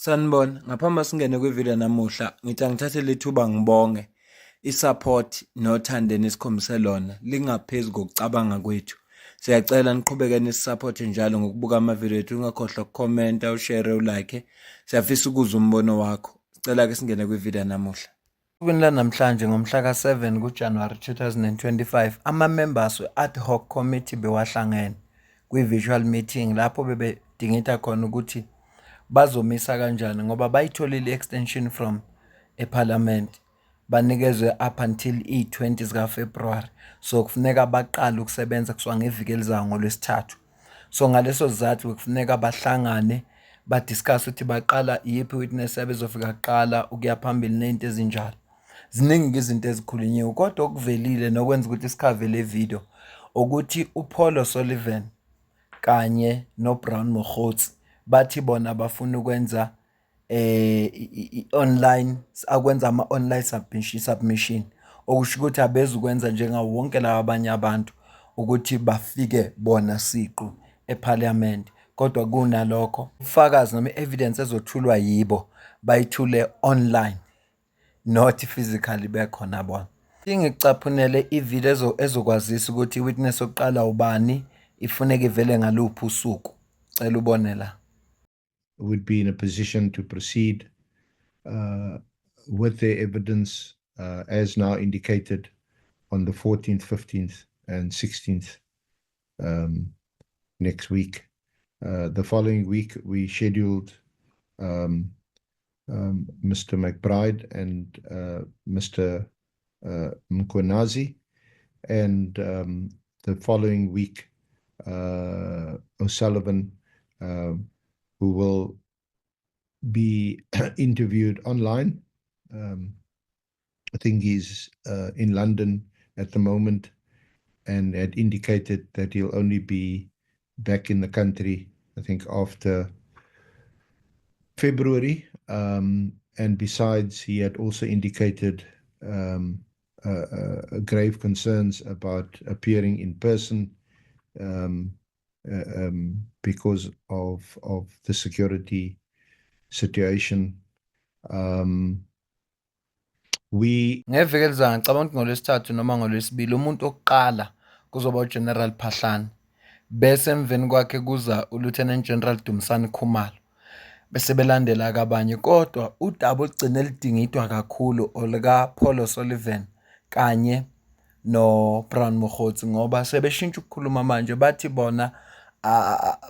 Sanibona, ngaphambi singene kwivideo namuhla, ngithi angithathe lethuba ngibonge i-support nothando nesikhombise lona lingaphezu kokucabanga kwethu. Siyacela niqhubeke nisiphote njalo ngokubuka amavideo ethu, ungakhohlwa ukukhomenta, ushare, ulike. Siyafisa ukuzwa umbono wakho. Sicela ke singene kwivideo namuhla. Kubini la namhlanje ngomhla ka-7 kuJanuwari 2025, ama-members we-ad hoc committee bewahlangene kwi-virtual meeting lapho bebedingida khona ukuthi bazomisa kanjani ngoba bayitholile i-extension from eParliament, banikezwe up until i-20 zikaFebruwari. So kufuneka baqale ukusebenza kuswa ngeviki elizayo ngoLwesithathu. So ngaleso sizathu kufuneka bahlangane badiscuss ukuthi baqala yiphi witness ebezofika kuqala ukuya phambili nezinto ezinjalo. Ziningi izinto ezikhulunyiwe kodwa okuvelile nokwenza ukuthi isikhave le video ukuthi uPaul O'Sullivan kanye noBrown Mokgotsi bathi bona bafuna ukwenza online akwenza ama-online submission okusho ukuthi abezukwenza njengawo wonke laba abanye abantu ukuthi bafike bona siqu eParliament, kodwa kunalokho ufakazi noma i-evidence ezothulwa yibo bayithule online not physically bekhona bona. Ngikucaphunele ivideo ezokwazisa ukuthi i-witness oqala ubani ifuneka ivele ngaluphi usuku. Cela ubone la. Would be in a position to proceed with their evidence as now indicated on the 14th, 15th and 16th next week. The following week we scheduled Mr. McBride and Mr. Mkonazi, and the following week O'Sullivan, who will be interviewed online. I think he's in London at the moment and had indicated that he'll only be back in the country, I think, after February. And besides, he had also indicated grave concerns about appearing in person because of the security situation. Ngeviki elizayo ngicabanga ukuthi ngoLwesithathu noma ngoLwesibili umuntu oqala kuzoba uGeneral Phahlane, bese emveni kwakhe kuza uLieutenant General Dumisani Khumalo, bese belandela kabanye, kodwa udaba olugcine lidingidwa kakhulu olika Paul O'Sullivan kanye noBrown Mokgotsi ngoba sebeshintsha ukukhuluma manje, bathi bona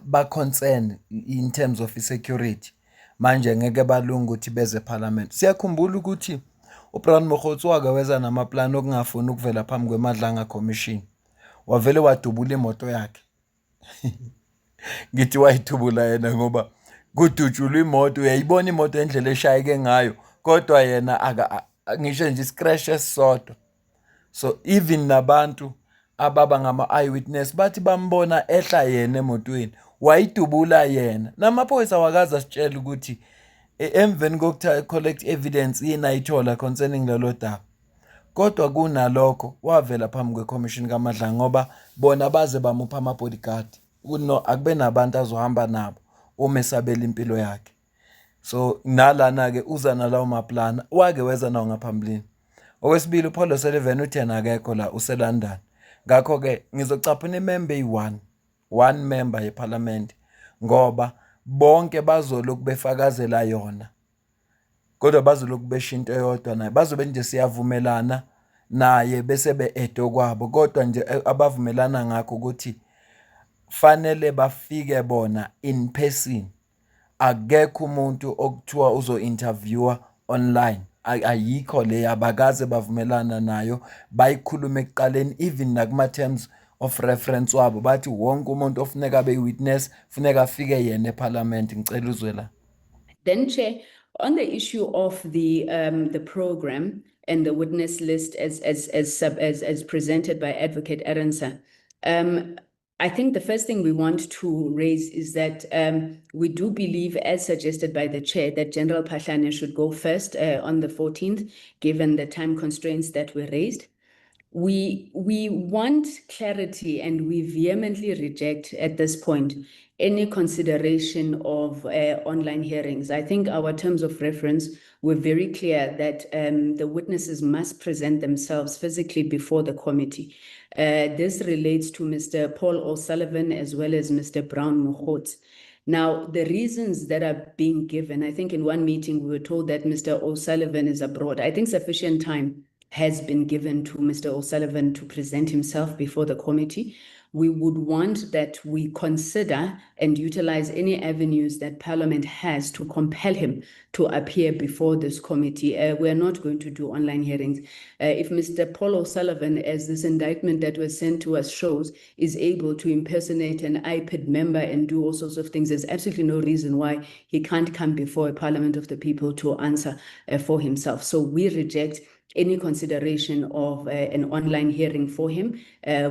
ba-concern in terms of security. Manje ngeke balunga ukuthi beze eParliament. Siyakhumbula ukuthi uBrown Mokgotsi wake weza namaplani okungafuni ukuvela phambi kweMadlanga Commission, wavele wadubula imoto yakhe. Ngithi wayidubula yena ngoba kudutshulwa imoto, uyayibona imoto endlela eshayeke ngayo, kodwa yena ngisho nje iscratch esisodwa. So even nabantu ababa ngama-eyewitness bathi bambona ehla yena emotweni, wayidubula yena. Namaphoyisa wakazi asitshela ukuthi emveni kokuthi collect evidence yini ayithola concerning lelo daba, kodwa kunalokho wavela phambi kweCommission kaMadlanga ngoba bona baze bamupha ama-bodyguard akube nabantu azohamba nabo uma esabela impilo yakhe. So nalana-ke uza nalawo maplana wake weza nawo ngaphambilini. Okwesibili, uPaul O'Sullivan uthi yena akekho la, useLondon. Ngakho-ke ngizocaphuna imember one member yeParliament ngoba bonke bazoloku befakazela yona, kodwa bazoloku besho into eyodwa naye, bazobe nje siyavumelana naye bese be-edo kwabo, kodwa nje abavumelana ngakho ukuthi fanele bafike bona in person. Akekho umuntu okuthiwa uzo-interviewa online, ayikho le, abakaze bavumelana nayo, bayikhulume ekuqaleni even nakuma-terms of reference wabo bathi wonke umuntu ofuneka be-witness funeka afike yena eParliament. Ngicela uzwe la. Then, Chair, on the issue of the program and the witness list as presented by Advocate Arendse, I think the first thing we want to raise is that we do believe, as suggested by the chair, that General Phahlane should go first on the 14th, given the time constraints that were raised. we want clarity, and we vehemently reject at this point any consideration of online hearings. I think our terms of reference were very clear that the witnesses must present themselves physically before the committee. This relates to Mr. Paul O'Sullivan as well as Mr. Brown Mokhotsi. Now, the reasons that are being given, I think in one meeting we were told that Mr. O'Sullivan is abroad. I think sufficient time has been given to Mr. O'Sullivan to present himself before the committee. We would want that we consider and utilize any avenues that Parliament has to compel him to appear before this committee. We're not going to do online hearings. If Mr. Paul O'Sullivan, as this indictment that was sent to us shows, is able to impersonate an IPID member and do all sorts of things, there's absolutely no reason why he can't come before a Parliament of the people to answer for himself. So we reject any consideration of an online hearing for him.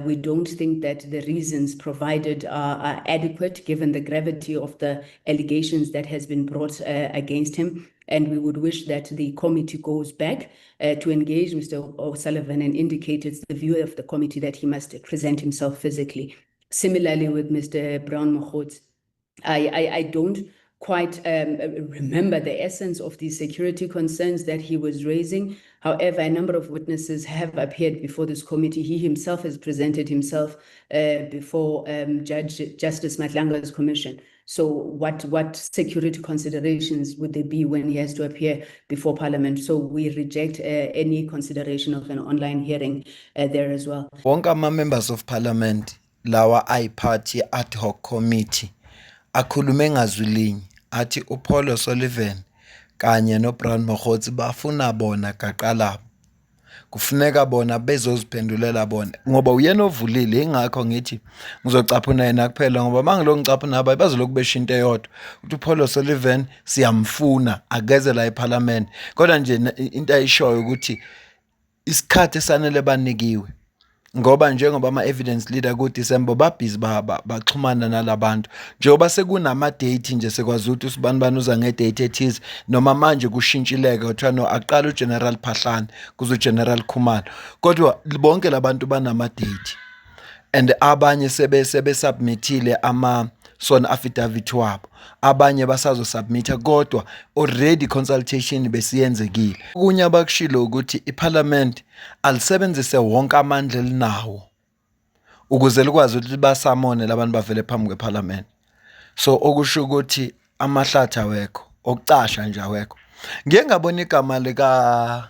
We don't think that the reasons provided are adequate given the gravity of the allegations that has been brought against him. And we would wish that the committee goes back to engage Mr. O'Sullivan and indicate it's the view of the committee that he must present himself physically. Similarly with Mr. Brown Mokhotsi, I don't quite remember the essence of the security concerns that he was raising. However, a number of witnesses have appeared before this committee. He himself has presented himself before Justice Matlanga's commission. So what security considerations would there be when he has to appear before Parliament? So we reject any consideration of an online hearing there as well. Wonke ama-members of parliament lawa ayiphathi ad hoc committee akhulume ngazwi linye athi uPaul O'Sullivan kanye noBrown Mokhotsi bafuna bona gaqalabo. Kufuneka bona bezoziphendulela bona ngoba uyena ovulile, ingakho ngithi ngizocaphuna yena kuphela ngoba mangilo ngicaphuna nabo bazoloku besho into eyodwa ukuthi uPaul O'Sullivan siyamfuna akeze la eParliament. Kodwa nje into ayishoyo ukuthi isikhathi esanele banikiwe ngoba njengoba ama-evidence leader ku-December babhizi baxhumana nalabantu njengoba sekunama-date nje sekwazi ukuthi usibani uza nge-date ethize noma manje kushintshileke kuthiwa no aqala uGeneral Phahlane kuze uGeneral Khumalo, kodwa bonke labantu banama-date and abanye sebesubmithile ama-sworn affidavit wabo, abanye basazosubmitha kodwa already consultation besiyenzekile. Okunye abakushilo ukuthi iParliament alisebenzise wonke amandla elinawo ukuze likwazi ukuthi basamone labantu bavele phambi kweParliament. So okusho ukuthi amahlathi awekho, okucasha nje awekho. Ngike ngabona igama lika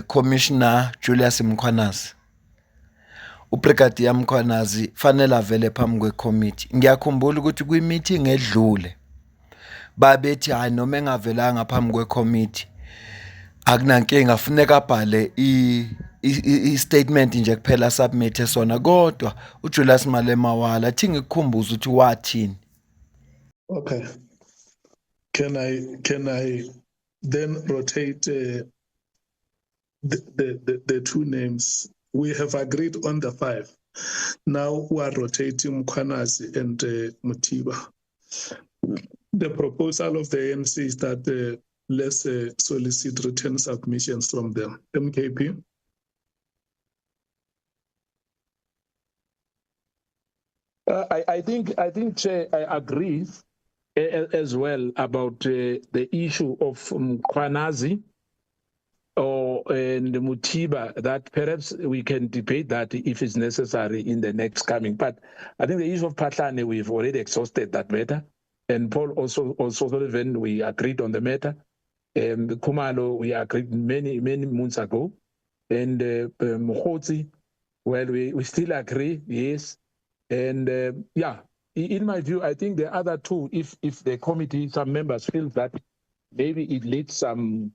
Commissioner Julius Mkhwanazi. uBrigadier Mkhwanazi fanele avele phambi kwecommittee. Ngiyakhumbula ukuthi kwi-meeting edlule babethi hayi noma engavelanga phambi kwecommittee akunankinga, funeka abhale i-statement nje kuphela submit sona, kodwa uJulius Malema wala athi ngikukhumbuza ukuthi wathini. Okay. Can I then rotate the two names? We have agreed on the 5. Now we are rotating Mkhwanazi and Mothiba. The proposal of the ANC is that let's solicit written submissions from them. MKP? I think, Chair, I agree as well about the issue of Mkhwanazi and Mothiba, that perhaps we can debate that if it's necessary in the next coming. But I think the issue of Phahlane, we've already exhausted that matter. And Paul also Sullivan, we agreed on the matter. Khumalo, we agreed many months ago. And Mokhotsi, well, we still agree, yes. And yeah, in my view, I think the other two, if the committee, some members feel that maybe it needs some,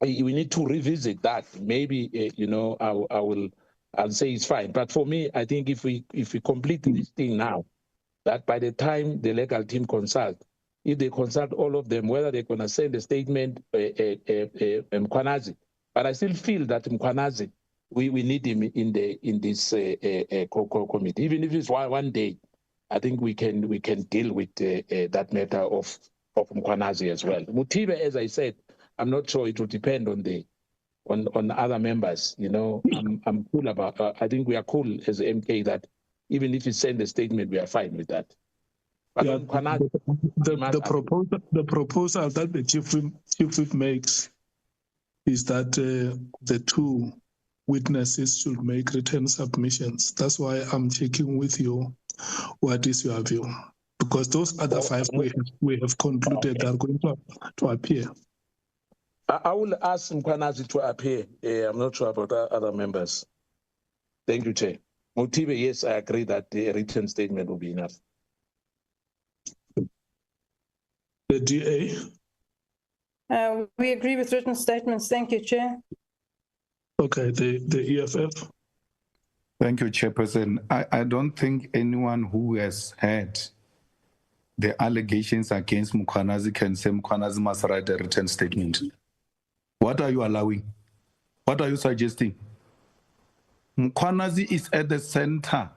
we need to revisit that. Maybe I'll say it's fine. But for me, I think if we complete this thing now, that by the time the legal team consult, if they consult all of them, whether they're going to send a statement, Mkhwanazi. But I still feel that Mkhwanazi, we need him in this committee. Even if it's one day, I think we can deal with that matter of Mkhwanazi as well. Mothiba, as I said, I'm not sure, it will depend on the on other members. You know, I'm cool about. I think we are cool as a MK that even if you send a statement, we are fine with that. But Yeah, on Mkhwanazi, the proposal that the chief whip makes is that the two witnesses should make written submissions. That's why I'm checking with you. What is your view? Because those other five we have concluded are going to appear. I will ask Mkhwanazi to appear. I'm not sure about other members. Thank you, Chair. Motibe, yes, I agree that the written statement will be enough. The DA? We agree with written statements. Thank you, Chair. Okay, the EFF? Thank you, Chairperson. I don't think anyone who has heard the allegations against Mkhwanazi can say Mkhwanazi must write a written statement. What are you allowing? What are you suggesting? Mkhwanazi is at the center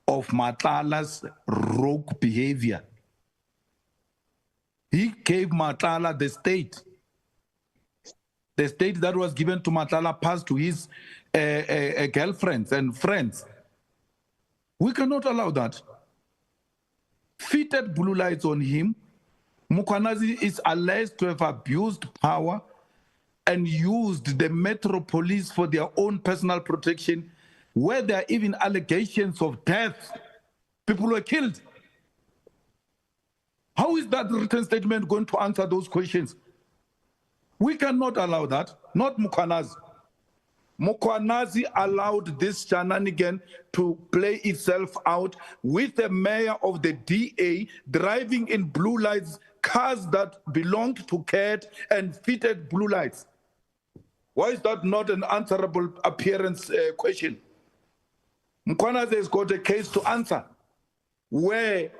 of Matlala's rogue behavior. He gave Matlala the state. The state that was given to Matlala passed to his girlfriends and friends. We cannot allow that. Fitted blue lights on him. Mkhwanazi is alleged to have abused power and used the Metro Police for their own personal protection, where there are even allegations of death. People were killed. How is that written statement going to answer those questions? We cannot allow that, not Mkhwanazi. Mkhwanazi allowed this shenanigan to play itself out with the mayor of the DA driving in blue lights, cars that belonged to CAT and fitted blue lights. Why is that not an answerable appearance question? Mkhwanazi has got a case to answer where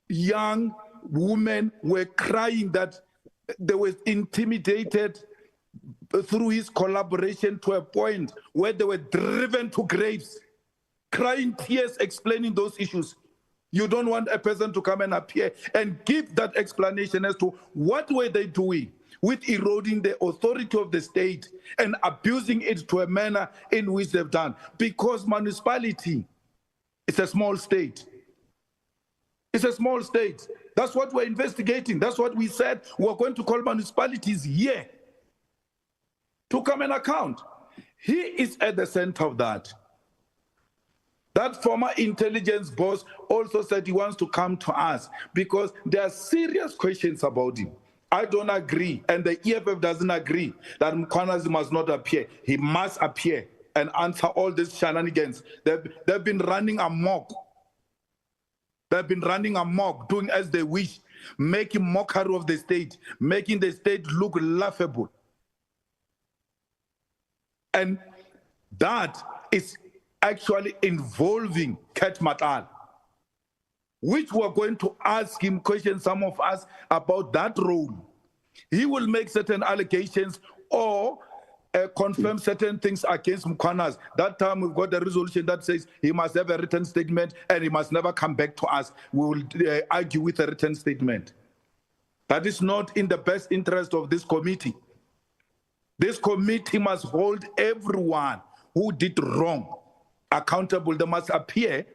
young women were crying that they were intimidated through his collaboration to a point where they were driven to graves, crying tears, explaining those issues. You don't want a person to come and appear and give that explanation as to what were they doing with eroding the authority of the state and abusing it to a manner in which they've done. Because municipality is a small state. It's a small state. That's what we're investigating. That's what we said we're going to call municipalities here to come and account. He is at the center of that. That former intelligence boss also said he wants to come to us because there are serious questions about him. I don't agree, and the EFF doesn't agree that Mkhwanazi must not appear. He must appear and answer all these shenanigans. They've been running amok. They've been running amok, doing as they wish, making mockery of the state, making the state look laughable. And that is actually involving Cat Matlala, which we're going to ask him questions, some of us, about that role. He will make certain allegations or confirm certain things against Mkhwanazi. That time we've got a resolution that says he must have a written statement and he must never come back to us. We will argue with a written statement. That is not in the best interest of this committee. This committee must hold everyone who did wrong accountable. They must appear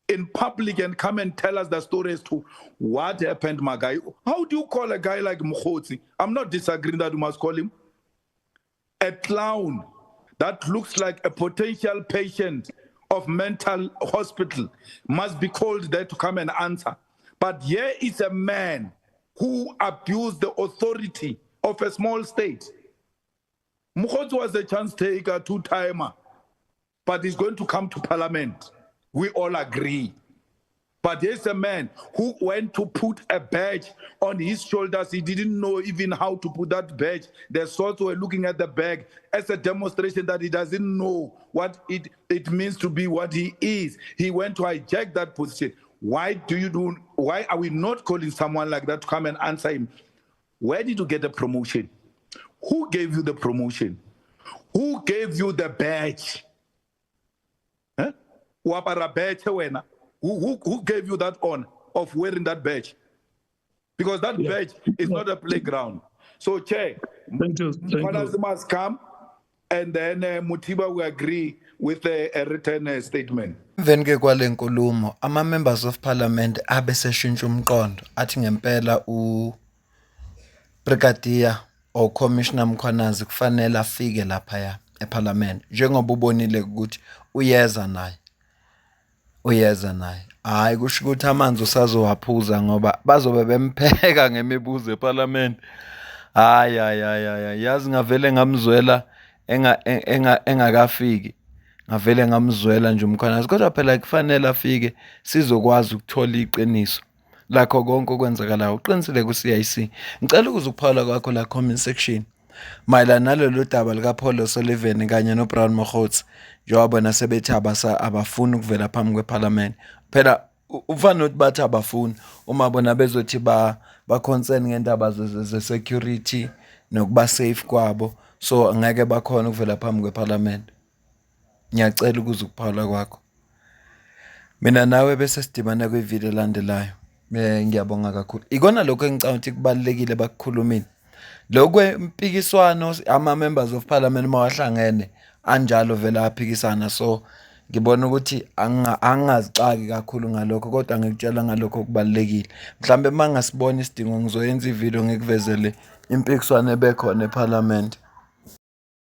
in public and come and tell us the story as to what happened, my guy. How do you call a guy like Mkhotsi? I'm not disagreeing that you must call him a clown that looks like a potential patient of mental hospital, must be called there to come and answer. But here is a man who abused the authority of a small state. Mkhotsi was a chance taker, two-timer, but he's going to come to parliament. We all agree. But there's a man who went to put a badge on his shoulders. He didn't know even how to put that badge. The soldiers were looking at the bag as a demonstration that he doesn't know what it means to be what he is. He went to hijack that position. Why are we not calling someone like that to come and answer him? Where did you get the promotion? Who gave you the promotion? Who gave you the badge? Huh? Who gave you that honor of wearing that badge? Because that badge is not a playground. So, Chair, Thank you. Thank you. Mkhwanazi must come, and then Mutiba will agree with a written statement. Emveni ke kwale nkulumo ama-members of parliament abe seshintsha umqondo athi ngempela ubrigadier or commissioner Mkhwanazi kufanele afike laphaya eparliament njengoba ubonile ukuthi uyeza naye hayi kusho ukuthi amanzi usazowaphuza ngoba bazobe bempheka ngemibuzo eparliament. Hayi yazi ngavele ngamzwela engakafiki, ngavele ngamzwela nje uMkhwanazi, kodwa phela kufanele afike sizokwazi ukuthola iqiniso lakho konke okwenzakalayo. Uqinisile ku-CIC. Ngicela ukuze ukuphawula kwakho la comment section mayelana nalolu daba likaPaul O'Sullivan kanye noBrown Mokgotsi njengoba sebethi abafuni ukuvela phambi kweparliament. Phela ufana nokuthi bathi abafuni uma bona bezothi ba-concern ngendaba ze-security nokuba safe kwabo, so ngeke bakhona ukuvela phambi kweparliament. Ngiyacela ukuze ukuphawula kwakho. Mina nawe bese sidibana kwivideo elandelayo. Ngiyabonga kakhulu. Ikona lokho engicabanga ukuthi kubalekile bakukhulumile. Lokwempikiswano ama-members of parliament mawahlangene anjalo vele aphikisana, so ngibona ukuthi angazixaki kakhulu ngalokho, kodwa ngikutshela ngalokho kubalekile. Mhlambe mangasibona isidingo ngizoyenza ivideo ngikuvezele impikiswano ebekhona eparliament